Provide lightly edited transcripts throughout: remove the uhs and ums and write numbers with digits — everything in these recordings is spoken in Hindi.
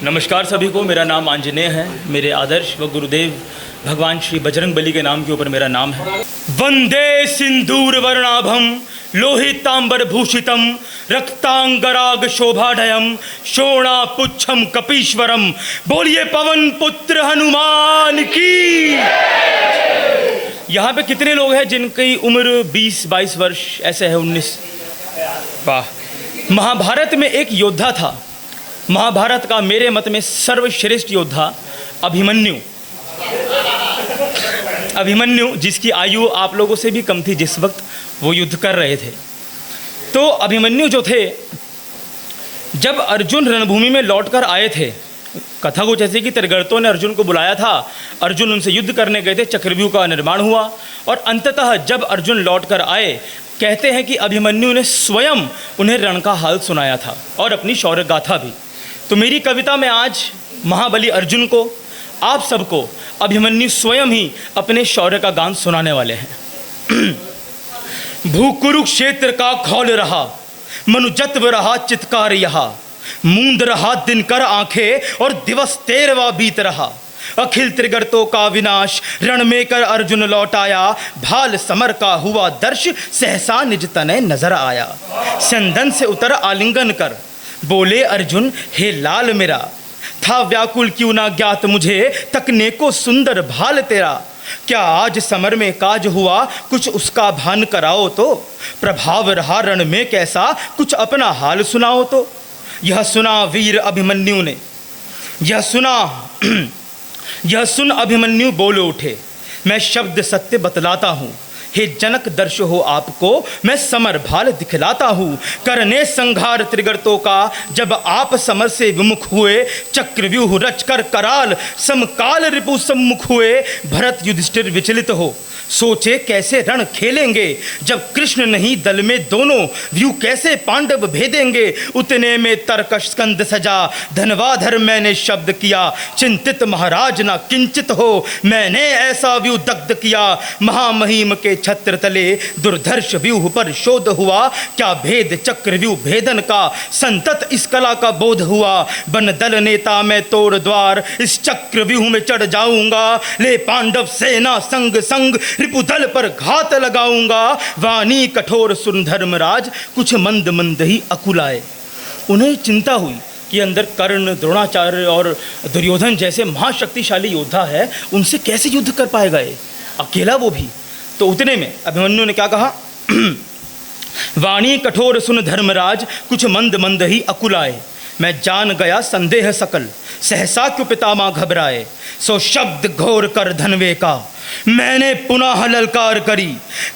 नमस्कार सभी को। मेरा नाम आंजनेय है। मेरे आदर्श व गुरुदेव भगवान श्री बजरंगबली के नाम के ऊपर मेरा नाम है। वंदे सिंदूर वर्णाभम लोहितांबर भूषितम रक्तांगराग शोभाढयम शोणा पुच्छम कपीश्वरम। बोलिए पवन पुत्र हनुमान की। यहाँ पे कितने लोग हैं जिनकी उम्र 20-22 वर्ष ऐसे है? 19। वाह। महाभारत में एक योद्धा था। महाभारत का मेरे मत में सर्वश्रेष्ठ योद्धा अभिमन्यु, जिसकी आयु आप लोगों से भी कम थी जिस वक्त वो युद्ध कर रहे थे। तो अभिमन्यु जो थे, जब अर्जुन रणभूमि में लौटकर आए थे, कथा कुछ ऐसी कि त्रिगर्तों ने अर्जुन को बुलाया था। अर्जुन उनसे युद्ध करने गए थे, चक्रव्यूह का निर्माण हुआ और अंततः जब अर्जुन लौटकर आए, कहते हैं कि अभिमन्यु ने स्वयं उन्हें रण का हाल सुनाया था और अपनी शौर्य गाथा भी। तो मेरी कविता में आज महाबली अर्जुन को, आप सबको अभिमन्यु स्वयं ही अपने शौर्य का गान सुनाने वाले हैं। भू कुरुक्षेत्र का खौल रहा, मनुजत्व रहा चित्कार यहाँ, मूंद रहा दिनकर आंखें और दिवस 13वां बीत रहा। अखिल त्रिगर्तों का विनाश रण में कर अर्जुन लौट आया, भाल समर का हुआ दर्श सहसा निज तने नजर आया। संदन से उतर आलिंगन कर बोले अर्जुन, हे लाल मेरा, था व्याकुल क्यों ना ज्ञात मुझे, तकने को सुंदर भाल तेरा। क्या आज समर में काज हुआ, कुछ उसका भान कराओ तो। प्रभाव रहा रण में कैसा, कुछ अपना हाल सुनाओ तो। यह सुना वीर अभिमन्यु ने, यह सुन अभिमन्यु बोल उठे, मैं शब्द सत्य बतलाता हूँ। हे जनक दर्श हो आपको, मैं समर भाल दिखलाता हूँ। करने संघार त्रिगर्तों का जब आप समर से विमुख हुए, चक्रव्यूह रचकर कराल समकाल रिपु सम्मुख हुए। भरत युधिष्ठिर विचलित हो सोचे कैसे रण खेलेंगे, जब कृष्ण नहीं दल में दोनों, व्यू कैसे पांडव भेदेंगे। उतने में तर्कश स्कंद सजा, धनवाधर मैंने शब्द किया, चिंतित महाराज ना किंचित हो, मैंने ऐसा व्यू दग्ध किया। महामहिम के छत्र तले दुर्धर्ष व्यूह पर शोध हुआ, क्या भेद चक्रव्यूह भेदन का, संतत इस कला का बोध हुआ। बन दल नेता मैं तोड़ द्वार, इस चक्रव्यूह में चढ़ जाऊंगा, ले पांडव सेना संग संग, रिपुदल पर घात लगाऊंगा। वाणी कठोर सुन धर्मराज, कुछ मंद मंद ही अकुलाए। उन्हें चिंता हुई कि अंदर कर्ण, द्रोणाचार्य और दुर्योधन जैसे महाशक्तिशाली योद्धा है, उनसे कैसे युद्ध कर पाएगा ये अकेला, वो भी। तो उतने में अभिमन्यु ने क्या कहा, वाणी कठोर सुन धर्मराज, कुछ मंद मंद ही अकुलाए। मैं जान गया संदेह सकल, सहसा क्यों पितामह घबराए। सो शब्द घोर कर धनवे का, मैंने पुनः ललकार करी।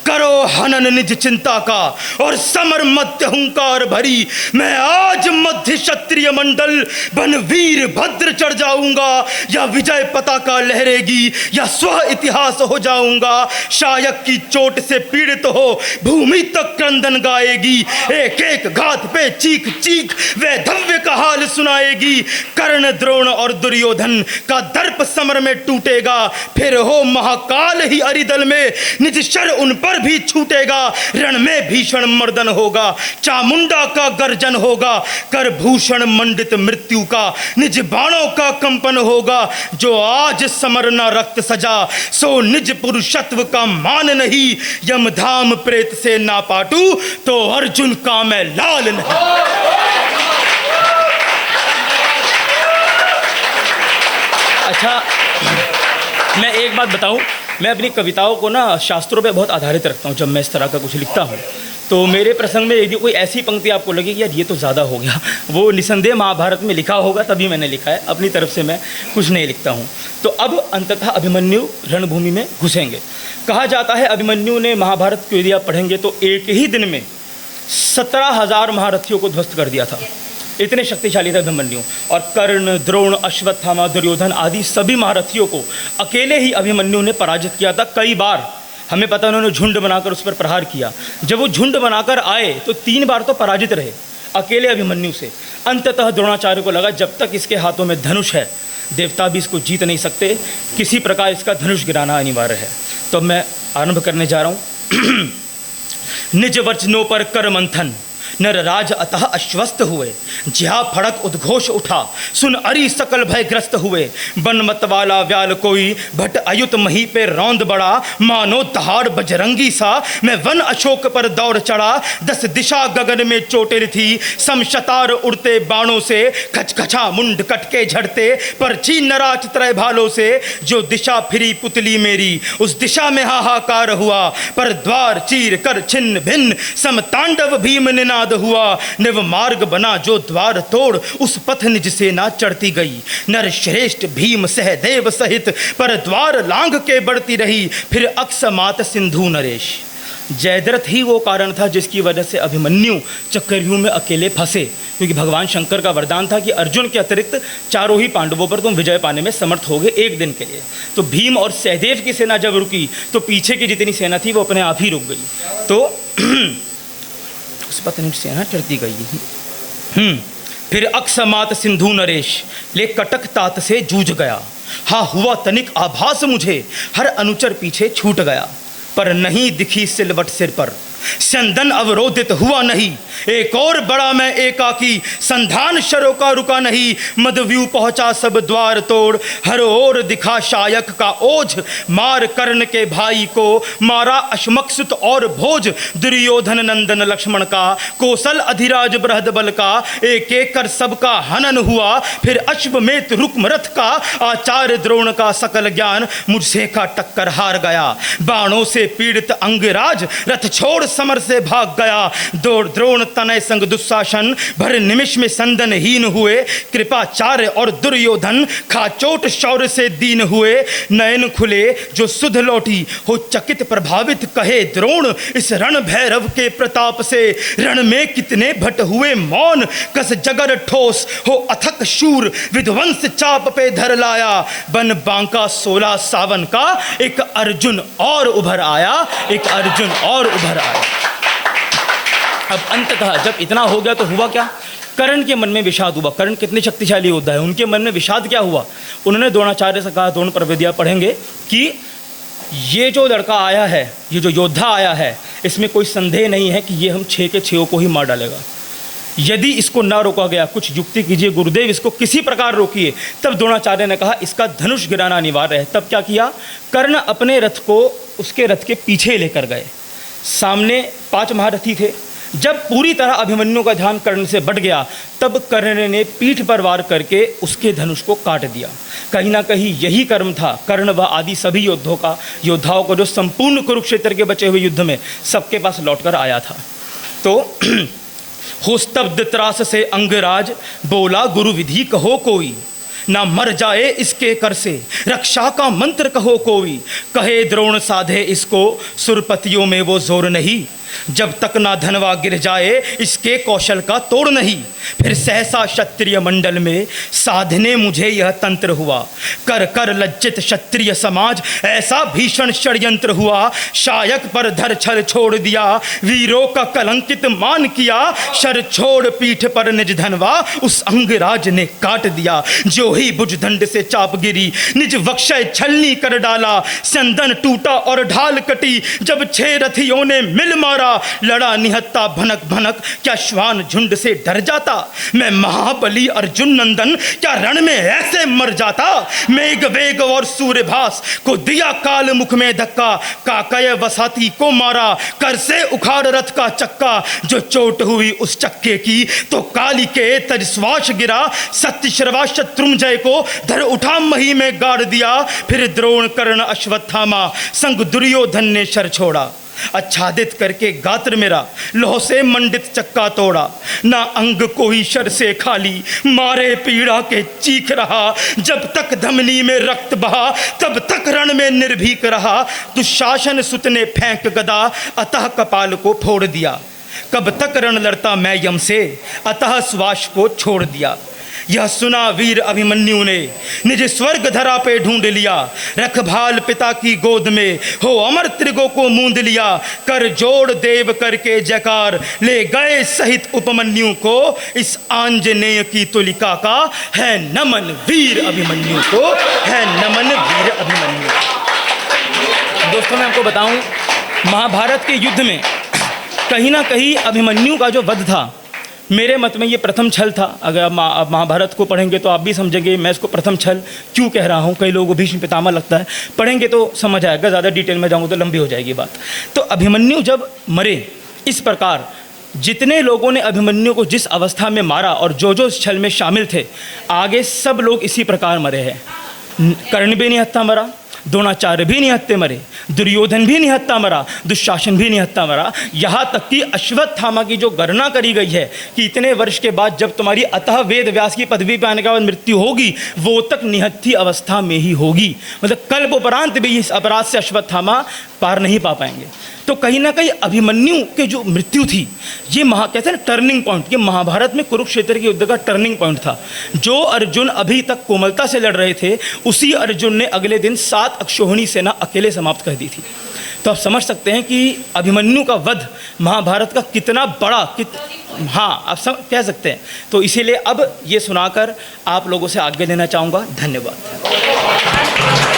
करो हनन निज चिंता का, और समर मध्य हुंकार भरी। मैं आज मध्य क्षत्रिय मंडल बन वीर भद्र चढ़ जाऊंगा। या विजय पताका लहरेगी, या स्व इतिहास हो जाऊंगा। शायक की चोट से पीड़ित हो भूमि तक क्रंदन गाएगी। एक एक घात पे चीख चीख वैधव्य का हाल सुनाएगी। कर्ण, द्रोण और दुर्योधन का दर्प समर में टूटेगा। फिर हो काल ही अरिदल में निज शर उन पर भी छूटेगा। रण में भीषण मर्दन होगा, चामुंडा का गर्जन होगा। कर भूषण मंडित मृत्यु का निज बाणों का कंपन होगा। जो आज समरना रक्त सजा, सो निज पुरुषत्व का मान नहीं। यमधाम प्रेत से ना पाटू, तो अर्जुन का मैं लाल नहीं। अच्छा, मैं एक बात बताऊं, मैं अपनी कविताओं को ना शास्त्रों पे बहुत आधारित रखता हूं। जब मैं इस तरह का कुछ लिखता हूं, तो मेरे प्रसंग में यदि कोई ऐसी पंक्ति आपको लगे कि यार ये तो ज़्यादा हो गया, वो निसंदेह महाभारत में लिखा होगा, तभी मैंने लिखा है। अपनी तरफ से मैं कुछ नहीं लिखता हूँ। तो अब अंततः अभिमन्यु रणभूमि में घुसेंगे। कहा जाता है अभिमन्यु ने महाभारत को यदि आप पढ़ेंगे तो एक ही दिन में 17,000 महारथियों को ध्वस्त कर दिया था। इतने शक्तिशाली थे अभिमन्यु। और कर्ण, द्रोण, अश्वत्थामा, दुर्योधन आदि सभी महारथियों को अकेले ही अभिमन्यु ने पराजित किया था। कई बार हमें पता उन्होंने झुंड बनाकर उस पर प्रहार किया। जब वो झुंड बनाकर आए तो 3 बार तो पराजित रहे अकेले अभिमन्यु से। अंततः द्रोणाचार्य को लगा जब तक इसके हाथों में धनुष है, देवता भी इसको जीत नहीं सकते, किसी प्रकार इसका धनुष गिराना अनिवार्य है। तो मैं आरंभ करने जा रहा हूँ। निज वचनों पर कर मंथन, नर राज अतः अश्वस्त हुए। जिहा फड़क उद्घोष उठा, सुन अरि सकल भयग्रस्त हुए। बन मत वाला व्याल कोई, भट अयुत मही पे रौंद बड़ा। मानो दहाड़ बजरंगी सा, मैं वन अशोक पर दौड़ चढ़ा। 10 दिशा गगन में चोटिल थी, समशतार उड़ते बाणों से। खचखचा मुंड कटके झड़ते, परछी नराच त्रय भालों से। जो दिशा फिरी पुतली मेरी, उस दिशा में हाहाकार हुआ। पर द्वार चीर कर छिन्न भिन्न, समतांडव भीम निनाद हुआ। निव मार्ग बना जो द्वार तोड़, उस पथ निज सेना चढ़ती गई। नर श्रेष्ठ भीम सहदेव सहित, पर द्वार लांघ के बढ़ती रही। फिर अक्षमात सिंधु नरेश। जयद्रथ ही वो कारण था जिसकी वजह से अभिमन्यु चक्रव्यूह में अकेले फंसे, क्योंकि भगवान शंकर का वरदान था कि अर्जुन के अतिरिक्त चारों ही पांडवों पर तुम विजय पाने में समर्थ होगे एक दिन के लिए। तो भीम और सहदेव की सेना जब रुकी तो पीछे की जितनी सेना थी वो अपने आप ही रुक गई। तो उस पत्नी सेना चढ़ती गई। फिर अक्षमात सिंधु नरेश, ले कटक तात से जूझ गया। हाँ हुआ तनिक आभास मुझे, हर अनुचर पीछे छूट गया। पर नहीं दिखी सिलवट सिर पर, संदन अवरोधित हुआ नहीं। एक और बड़ा मैं एकाकी, संधान शरों का रुका नहीं। मदव्यू पहुंचा सब द्वार तोड़, हर ओर दिखा शायक का ओझ। मार कर्ण के भाई को मारा अश्मकसुत और भोज। दुर्योधन नंदन लक्ष्मण का, कौशल अधिराज बृहद बल का। एक एक कर सबका हनन हुआ, फिर अश्वमेध रुक्मरथ का। आचार्य द्रोण का सकल ज्ञान, मुझसे का टक्कर हार गया। बाणों से पीड़ित अंगराज, रथ छोड़ समर से भाग गया। द्रोण तनय संग दुशासन, भर निमिष में संदनहीन हुए। कृपाचार्य और दुर्योधन खा चोट शौर्य से दीन हुए। नयन खुले जो सुध लौटी, हो चकित प्रभावित कहे द्रोण। इस रण भैरव के प्रताप से, रण में कितने भट हुए मौन। कस जगर ठोस हो अथक शूर, विध्वंस चाप पे धर लाया। बन बांका 16 सावन का, एक अर्जुन और उभर आया। एक अर्जुन और उभर आया। अब अंततः जब इतना हो गया तो हुआ क्या? कर्ण के मन में विषाद हुआ। कर्ण कितने शक्तिशाली योद्धा है, उनके मन में विषाद क्या हुआ? उन्होंने द्रोणाचार्य से कहा, द्रोण प्रविद्या पढ़ेंगे, कि ये जो लड़का आया है, ये जो योद्धा आया है, इसमें कोई संदेह नहीं है कि ये हम 6 के 6 को ही मार डालेगा। यदि इसको ना रोका गया, कुछ युक्ति कीजिए गुरुदेव, इसको किसी प्रकार रोकिए। तब द्रोणाचार्य ने कहा इसका धनुष गिराना अनिवार्य है। तब क्या किया? कर्ण अपने रथ को उसके रथ के पीछे लेकर गए। सामने 5 महारथी थे। जब पूरी तरह अभिमन्यु का ध्यान कर्ण से बढ़ गया, तब कर्ण ने पीठ पर वार करके उसके धनुष को काट दिया। कहीं ना कहीं यही कर्म था कर्ण व आदि सभी योद्धाओं को जो संपूर्ण कुरुक्षेत्र के बचे हुए युद्ध में सबके पास लौटकर आया था। तो हो स्तब्ध त्रास से अंगराज, बोला गुरु विधि कहो कोई। ना मर जाए इसके कर से, रक्षा का मंत्र कहो कोई। कहे द्रोण साधे इसको, सुरपतियों में वो जोर नहीं। जब तक ना धनवा गिर जाए, इसके कौशल का तोड़ नहीं। फिर सहसा क्षत्रिय मंडल में, साधने मुझे यह तंत्र हुआ। कर कर लज्जित क्षत्रिय समाज, ऐसा भीषण षड्यंत्र हुआ। शायक पर धर छल छोड़ दिया, वीरों का कलंकित मान किया। शर छोड़ पीठ पर निज धनवा, उस अंगराज ने काट दिया। जो ही भुजदंड से चाप गिरी, निज वक्षय छलनी कर डाला। संदन टूटा और ढाल कटी, जब 6 रथियों ने मिल मारा। लड़ा निहत्ता भनक भनक, क्या श्वान झुंड से डर जाता। मैं महाबली अर्जुन नंदन, क्या रण में ऐसे मर जाता। मेघ वेग और सूर्यभास को दिया काल मुख में धक्का। काकय वसाती को मारा, कर से उखाड़ रथ का चक्का। जो चोट हुई उस चक्के की, तो काली के तजस्वाश गिरा। सत्य श्रवा शत्रुंजय को धर उठा मही में गाड़ दिया। फिर द्रोण कर्ण अश्वत्थामा संग दुर्योधन ने शर छोड़ा। आच्छादित करके गात्र मेरा, लोह से मंडित चक्का तोड़ा। ना अंग कोई शर से खाली, मारे पीड़ा के चीख रहा। जब तक धमनी में रक्त बहा, तब तक रण में निर्भीक रहा। दुशासन सुत ने फेंक गदा, अतः कपाल को फोड़ दिया। कब तक रण लड़ता मैं यम से, अतः श्वास को छोड़ दिया। यह सुना वीर अभिमन्यु ने, निज स्वर्ग धरा पे ढूंढ लिया। रखभाल पिता की गोद में, हो अमर त्रिगो को मूंद लिया। कर जोड़ देव करके जयकार, ले गए सहित उपमन्यु को। इस आंजनेय की तुलिका का है नमन वीर अभिमन्यु को, है नमन वीर अभिमन्यु। दोस्तों मैं आपको बताऊं, महाभारत के युद्ध में कहीं ना कहीं अभिमन्यु का जो वध था मेरे मत में ये प्रथम छल था। अगर आप महाभारत को पढ़ेंगे तो आप भी समझेंगे मैं इसको प्रथम छल क्यों कह रहा हूँ। कई लोगों को भीष्म पितामह लगता है, पढ़ेंगे तो समझ आएगा, ज़्यादा डिटेल में जाऊँगा तो लंबी हो जाएगी बात। तो अभिमन्यु जब मरे इस प्रकार, जितने लोगों ने अभिमन्यु को जिस अवस्था में मारा और जो जो इस छल में शामिल थे, आगे सब लोग इसी प्रकार मरे हैं। कर्ण भी निहत्था मरा, द्रोणाचार्य भी निहत्थे मरे, दुर्योधन भी निहत्था मरा, दुशासन भी निहत्था मरा। यहाँ तक कि अश्वत्थामा की जो गणना करी गई है कि इतने वर्ष के बाद जब तुम्हारी अतः वेद व्यास की पदवी पाने के बाद मृत्यु होगी, वो तक निहत्थी अवस्था में ही होगी। मतलब कल्प उपरांत भी इस अपराध से अश्वत्थामा पार नहीं पा पाएंगे। तो कहीं ना कहीं अभिमन्यु के जो मृत्यु थी, ये कहते हैं ना टर्निंग पॉइंट, ये महाभारत में कुरुक्षेत्र के युद्ध का टर्निंग पॉइंट था। जो अर्जुन अभी तक कोमलता से लड़ रहे थे, उसी अर्जुन ने अगले दिन 7 अक्षौहिणी सेना अकेले समाप्त कर दी थी। तो आप समझ सकते हैं कि अभिमन्यु का वध महाभारत का कितना बड़ा आप कह सकते हैं। तो इसीलिए अब ये सुनाकर आप लोगों से आज्ञा लेना चाहूँगा। धन्यवाद।